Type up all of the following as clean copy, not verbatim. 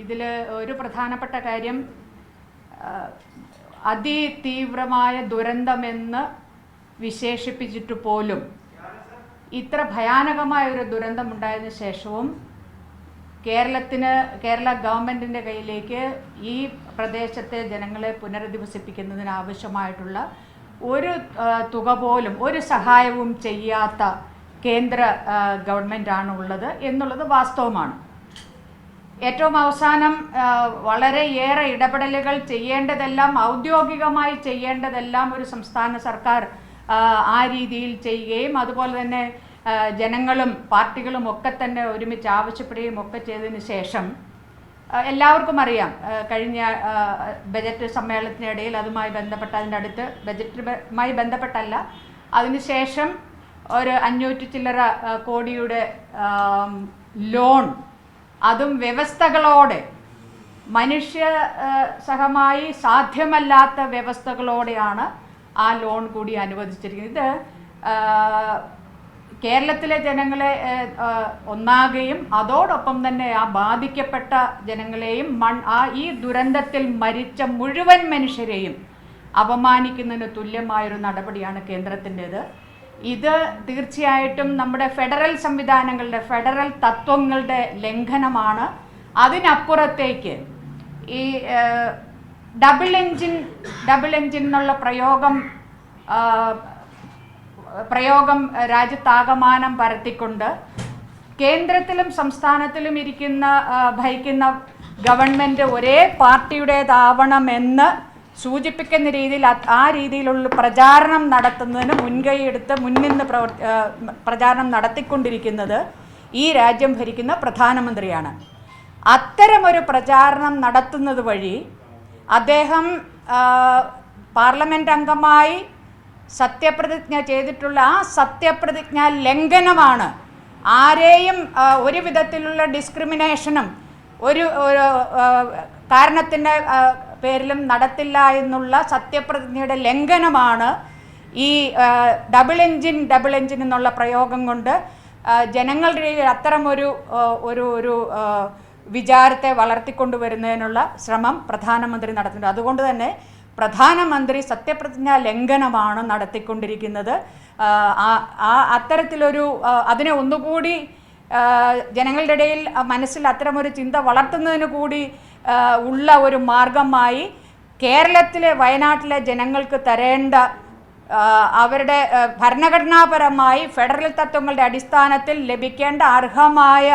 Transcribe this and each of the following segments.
ഇതിൽ ഒരു പ്രധാനപ്പെട്ട കാര്യം അതിതീവ്രമായ ദുരന്തമെന്ന് വിശേഷിപ്പിച്ചിട്ട് പോലും ഇത്ര ഭയാനകമായ ഒരു ദുരന്തമുണ്ടായതിനു ശേഷവും കേരള ഗവൺമെൻറ്റിൻ്റെ കയ്യിലേക്ക് ഈ പ്രദേശത്തെ ജനങ്ങളെ പുനരധിവസിപ്പിക്കുന്നതിന് ആവശ്യമായിട്ടുള്ള ഒരു തുക പോലും ഒരു സഹായവും ചെയ്യാത്ത കേന്ദ്ര ഗവൺമെൻറ്റാണ് ഉള്ളത് എന്നുള്ളത് വാസ്തവമാണ്. ഏറ്റവും അവസാനം വളരെയേറെ ഇടപെടലുകൾ ചെയ്യേണ്ടതെല്ലാം ഔദ്യോഗികമായി ചെയ്യേണ്ടതെല്ലാം ഒരു സംസ്ഥാന സർക്കാർ ആ രീതിയിൽ ചെയ്യുകയും അതുപോലെ തന്നെ ജനങ്ങളും പാർട്ടികളും ഒക്കെ തന്നെ ഒരുമിച്ച് ആവശ്യപ്പെടുകയും ഒക്കെ ചെയ്തതിന് ശേഷം എല്ലാവർക്കും അറിയാം കഴിഞ്ഞ ബജറ്റ് സമ്മേളനത്തിനിടയിൽ അതുമായി ബന്ധപ്പെട്ട അതിൻ്റെ അടുത്ത് ബജറ്റുമായി ബന്ധപ്പെട്ടല്ല അതിനുശേഷം ഒരു 500 ചില്ലറ കോടിയുടെ ലോൺ അതും വ്യവസ്ഥകളോടെ മനുഷ്യ സഹമായി സാധ്യമല്ലാത്ത വ്യവസ്ഥകളോടെയാണ് ആ ലോൺ കൂടി അനുവദിച്ചിരിക്കുന്നത്. ഇത് കേരളത്തിലെ ജനങ്ങളെ ഒന്നാകെയും അതോടൊപ്പം തന്നെ ആ ബാധിക്കപ്പെട്ട ജനങ്ങളെയും ഈ ദുരന്തത്തിൽ മരിച്ച മുഴുവൻ മനുഷ്യരെയും അപമാനിക്കുന്നതിന് തുല്യമായൊരു നടപടിയാണ് കേന്ദ്രത്തിൻ്റേത്. ഇത് തീർച്ചയായിട്ടും നമ്മുടെ ഫെഡറൽ സംവിധാനങ്ങളുടെ ഫെഡറൽ തത്വങ്ങളുടെ ലംഘനമാണ്. അതിനപ്പുറത്തേക്ക് ഈ ഡബിൾ എൻജിൻ എന്നുള്ള പ്രയോഗം രാജ്യത്താകമാനം പരത്തിക്കൊണ്ട് കേന്ദ്രത്തിലും സംസ്ഥാനത്തിലും ഭരിക്കുന്ന ഗവൺമെൻറ് ഒരേ പാർട്ടിയുടേതാവണമെന്ന് സൂചിപ്പിക്കുന്ന രീതിയിൽ ആ രീതിയിലുള്ള പ്രചാരണം നടത്തുന്നതിന് മുൻകൈയെടുത്ത് മുൻനിന്ന് പ്രചാരണം നടത്തിക്കൊണ്ടിരിക്കുന്നത് ഈ രാജ്യം ഭരിക്കുന്ന പ്രധാനമന്ത്രിയാണ്. അത്തരമൊരു പ്രചാരണം നടത്തുന്നത് വഴി അദ്ദേഹം പാർലമെൻറ്റ് അംഗമായി സത്യപ്രതിജ്ഞ ചെയ്തിട്ടുള്ള ആ സത്യപ്രതിജ്ഞ ലംഘനമാണ്. ആരെയും ഒരു വിധത്തിലുള്ള ഡിസ്ക്രിമിനേഷനും ഒരു കാരണത്തിൻ്റെ പേരിലും നടത്തില്ല എന്നുള്ള സത്യപ്രതിജ്ഞയുടെ ലംഘനമാണ് ഈ ഡബിൾ എൻജിൻ എന്നുള്ള പ്രയോഗം കൊണ്ട് ജനങ്ങളുടെ ഇടയിൽ അത്തരമൊരു വിചാരത്തെ വളർത്തിക്കൊണ്ടുവരുന്നതിനുള്ള ശ്രമം പ്രധാനമന്ത്രി നടത്തുന്നുണ്ട്. അതുകൊണ്ട് തന്നെ പ്രധാനമന്ത്രി സത്യപ്രതിജ്ഞാ ലംഘനമാണ് നടത്തിക്കൊണ്ടിരിക്കുന്നത്. അത്തരത്തിലൊരു അതിനെ ഒന്നുകൂടി ജനങ്ങളുടെ ഇടയിൽ മനസ്സിൽ അത്തരമൊരു ചിന്ത വളർത്തുന്നതിന് കൂടി ഉള്ള ഒരു മാർഗമായി കേരളത്തിലെ വയനാട്ടിലെ ജനങ്ങൾക്ക് തരേണ്ട അവരുടെ ഭരണഘടനാപരമായി ഫെഡറൽ തത്വങ്ങളുടെ അടിസ്ഥാനത്തിൽ ലഭിക്കേണ്ട അർഹമായ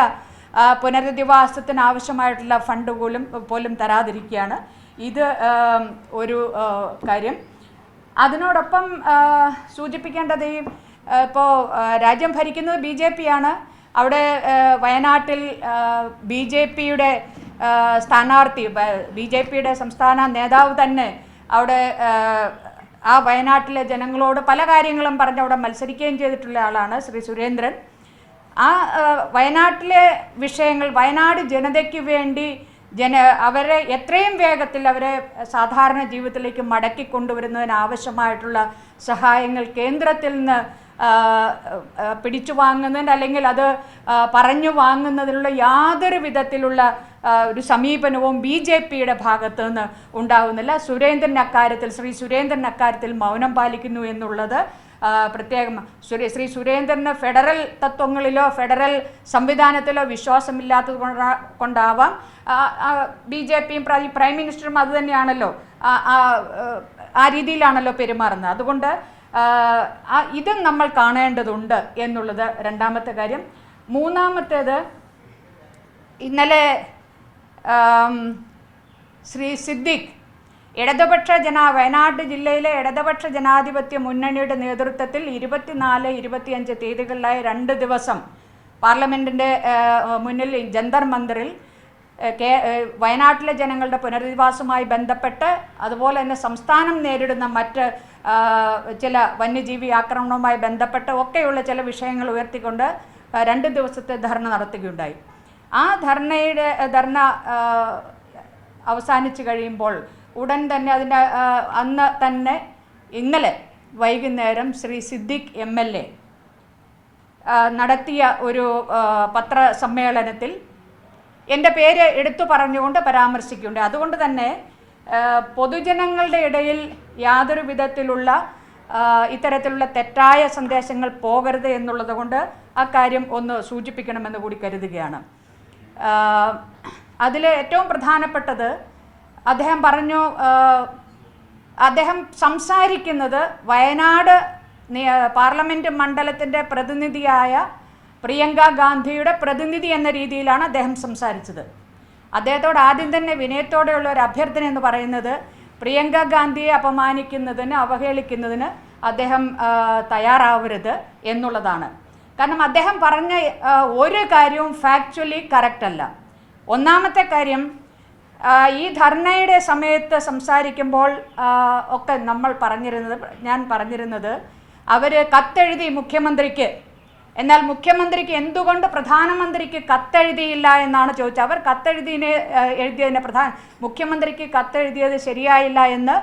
പുനരധിവാസത്തിന് ആവശ്യമായിട്ടുള്ള ഫണ്ട് പോലും തരാതിരിക്കുകയാണ്. ഇത് ഒരു കാര്യം. അതിനോടൊപ്പം സൂചിപ്പിക്കേണ്ടത് ഇപ്പോൾ രാജ്യം ഭരിക്കുന്നത് BJP ആണ്. അവിടെ വയനാട്ടിൽ BJPയുടെ സ്ഥാനാർത്ഥി BJPയുടെ സംസ്ഥാന നേതാവ് തന്നെ അവിടെ ആ വയനാട്ടിലെ ജനങ്ങളോട് പല കാര്യങ്ങളും പറഞ്ഞ് അവിടെ മത്സരിക്കുകയും ചെയ്തിട്ടുള്ള ആളാണ് ശ്രീ സുരേന്ദ്രൻ. ആ വയനാട്ടിലെ വിഷയങ്ങൾ വയനാട് ജനതയ്ക്ക് വേണ്ടി അവരെ എത്രയും വേഗത്തിൽ അവരെ സാധാരണ ജീവിതത്തിലേക്ക് മടക്കി കൊണ്ടുവരുന്നതിന് ആവശ്യമായിട്ടുള്ള സഹായങ്ങൾ കേന്ദ്രത്തിൽ നിന്ന് പിടിച്ചു വാങ്ങുന്നതിന് അല്ലെങ്കിൽ അത് പറഞ്ഞു വാങ്ങുന്നതിനുള്ള യാതൊരു വിധത്തിലുള്ള ഒരു സമീപനവും BJPയുടെ ഭാഗത്തു നിന്ന് ഉണ്ടാകുന്നില്ല. ശ്രീ സുരേന്ദ്രൻ അക്കാര്യത്തിൽ മൗനം പാലിക്കുന്നു എന്നുള്ളത് പ്രത്യേകം. ശ്രീ സുരേന്ദ്രന് ഫെഡറൽ തത്വങ്ങളിലോ ഫെഡറൽ സംവിധാനത്തിലോ വിശ്വാസമില്ലാത്തത് കൊണ്ടാവാം BJPയും പ്രൈം മിനിസ്റ്ററും അതുതന്നെയാണല്ലോ ആ രീതിയിലാണല്ലോ പെരുമാറുന്നത്. അതുകൊണ്ട് ഇതും നമ്മൾ കാണേണ്ടതുണ്ട് എന്നുള്ളത് രണ്ടാമത്തെ കാര്യം. മൂന്നാമത്തേത്, ഇന്നലെ ശ്രീ സിദ്ദിഖ് വയനാട് ജില്ലയിലെ ഇടതുപക്ഷ ജനാധിപത്യ മുന്നണിയുടെ നേതൃത്വത്തിൽ 24, 25 തീയതികളിലായി 2 ദിവസം പാർലമെൻറ്റിൻ്റെ മുന്നിൽ ജന്തർ മന്ദിറിൽ വയനാട്ടിലെ ജനങ്ങളുടെ പുനരധിവാസവുമായി ബന്ധപ്പെട്ട് അതുപോലെ തന്നെ സംസ്ഥാനം നേരിടുന്ന മറ്റ് ചില വന്യജീവി ആക്രമണവുമായി ബന്ധപ്പെട്ട് ഒക്കെയുള്ള ചില വിഷയങ്ങൾ ഉയർത്തിക്കൊണ്ട് 2 ദിവസത്തെ ധർണ നടത്തുകയുണ്ടായി. ആ ധർണ അവസാനിച്ച് കഴിയുമ്പോൾ ഉടൻ തന്നെ അന്ന് തന്നെ ഇന്നലെ വൈകുന്നേരം ശ്രീ സിദ്ദിഖ് MLA നടത്തിയ ഒരു പത്രസമ്മേളനത്തിൽ എൻ്റെ പേര് എടുത്തു പറഞ്ഞുകൊണ്ട് പരാമർശിക്കുന്നുണ്ട്. അതുകൊണ്ട് തന്നെ പൊതുജനങ്ങളുടെ ഇടയിൽ യാതൊരു വിധത്തിലുള്ള ഇത്തരത്തിലുള്ള തെറ്റായ സന്ദേശങ്ങൾ പോകരുത് എന്നുള്ളത് കൊണ്ട് അക്കാര്യം ഒന്ന് സൂചിപ്പിക്കണമെന്ന് കൂടി കരുതുകയാണ്. അതിൽ ഏറ്റവും പ്രധാനപ്പെട്ടത് അദ്ദേഹം പറഞ്ഞു, അദ്ദേഹം സംസാരിക്കുന്നത് വയനാട് പാർലമെൻറ്റ് മണ്ഡലത്തിൻ്റെ പ്രതിനിധിയായ പ്രിയങ്ക ഗാന്ധിയുടെ പ്രതിനിധി എന്ന രീതിയിലാണ് അദ്ദേഹം സംസാരിച്ചത്. അദ്ദേഹത്തോട് ആദ്യം തന്നെ വിനയത്തോടെയുള്ള ഒരു അഭ്യർത്ഥന എന്ന് പറയുന്നത്, പ്രിയങ്ക ഗാന്ധിയെ അപമാനിക്കുന്നതിന് അവഹേളിക്കുന്നതിന് അദ്ദേഹം തയ്യാറാവരുത് എന്നുള്ളതാണ്. കാരണം അദ്ദേഹം പറഞ്ഞ ഒരു കാര്യവും ഫാക്ച്വലി കറക്റ്റ് അല്ല. ഒന്നാമത്തെ കാര്യം, ഈ ധർണയുടെ സമയത്ത് സംസാരിക്കുമ്പോൾ ഒക്കെ ഞാൻ പറഞ്ഞിരുന്നത് അവർ കത്തെഴുതി മുഖ്യമന്ത്രിക്ക്, എന്നാൽ മുഖ്യമന്ത്രിക്ക് എന്തുകൊണ്ട് പ്രധാനമന്ത്രിക്ക് കത്തെഴുതിയില്ല എന്നാണ് ചോദിച്ചത്. അവർ എഴുതിയതിനെ മുഖ്യമന്ത്രിക്ക് കത്തെഴുതിയത് ശരിയായില്ല എന്ന്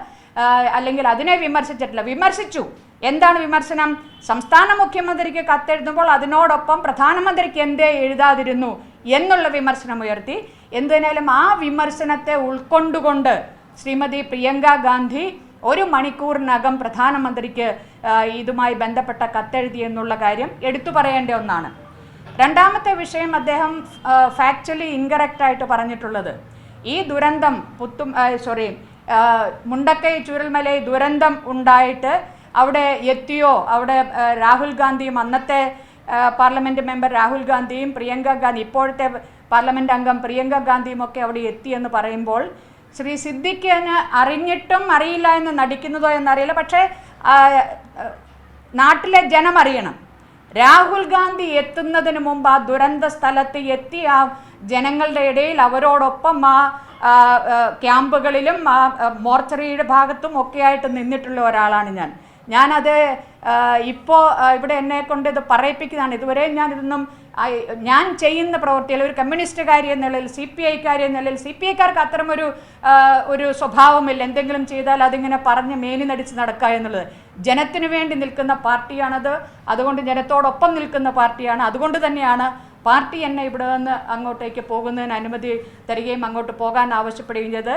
അല്ലെങ്കിൽ അതിനെ വിമർശിച്ചു. എന്താണ് വിമർശനം? സംസ്ഥാന മുഖ്യമന്ത്രിക്ക് കത്തെഴുതുമ്പോൾ അതിനോടൊപ്പം പ്രധാനമന്ത്രിക്ക് എന്തേ എഴുതാതിരുന്നു എന്നുള്ള വിമർശനം ഉയർത്തി. എന്തിനാലും ആ വിമർശനത്തെ ഉൾക്കൊണ്ടുകൊണ്ട് ശ്രീമതി പ്രിയങ്ക ഗാന്ധി 1 മണിക്കൂറിനകം പ്രധാനമന്ത്രിക്ക് ഇതുമായി ബന്ധപ്പെട്ട കത്തെഴുതി എന്നുള്ള കാര്യം എടുത്തു പറയേണ്ട ഒന്നാണ്. രണ്ടാമത്തെ വിഷയം, അദ്ദേഹം ഫാക്ച്വലി ഇൻകറക്റ്റായിട്ട് പറഞ്ഞിട്ടുള്ളത്, ഈ ദുരന്തം മുണ്ടക്കൈ ചൂരൽമലൈ ദുരന്തം ഉണ്ടായിട്ട് അവിടെ എത്തിയോ, അവിടെ രാഹുൽ ഗാന്ധിയും അന്നത്തെ പാർലമെൻറ്റ് മെമ്പർ രാഹുൽ ഗാന്ധിയും പ്രിയങ്ക ഗാന്ധി ഇപ്പോഴത്തെ പാർലമെൻറ്റ് അംഗം പ്രിയങ്ക ഗാന്ധിയും ഒക്കെ അവിടെ എത്തിയെന്ന് പറയുമ്പോൾ ശ്രീ സിദ്ദിഖിന് അറിഞ്ഞിട്ടും അറിയില്ല എന്ന് നടിക്കുന്നതോ എന്നറിയില്ല. പക്ഷേ നാട്ടിലെ ജനം അറിയണം, രാഹുൽ ഗാന്ധി എത്തുന്നതിന് മുമ്പ് ആ ദുരന്ത സ്ഥലത്ത് എത്തി ആ ജനങ്ങളുടെ ഇടയിൽ അവരോടൊപ്പം ആ ക്യാമ്പുകളിലും ആ മോർച്ചറിയുടെ ഭാഗത്തും ഒക്കെയായിട്ട് നിന്നിട്ടുള്ള ഒരാളാണ് ഞാനത് ഇപ്പോൾ ഇവിടെ എന്നെ കൊണ്ട് ഇത് പറയിപ്പിക്കുന്നതാണ്. ഇതുവരെ ഞാൻ ചെയ്യുന്ന പ്രവൃത്തിയിൽ ഒരു കമ്മ്യൂണിസ്റ്റുകാരി എന്ന നിലയിൽ, CPI-കാരി എന്ന നിലയിൽ, CPI-കാർക്ക് അത്തരമൊരു സ്വഭാവമില്ല. എന്തെങ്കിലും ചെയ്താൽ അതിങ്ങനെ പറഞ്ഞ് മേനി നടിച്ച് നടക്കുക എന്നുള്ളത്. ജനത്തിനു വേണ്ടി നിൽക്കുന്ന പാർട്ടിയാണത്. അതുകൊണ്ട് ജനത്തോടൊപ്പം നിൽക്കുന്ന പാർട്ടിയാണ്. അതുകൊണ്ട് തന്നെയാണ് പാർട്ടി എന്നെ ഇവിടെ നിന്ന് അങ്ങോട്ടേക്ക് പോകുന്നതിന് അനുമതി തരികയും അങ്ങോട്ട് പോകാൻ ആവശ്യപ്പെടുകയും ചെയ്ത്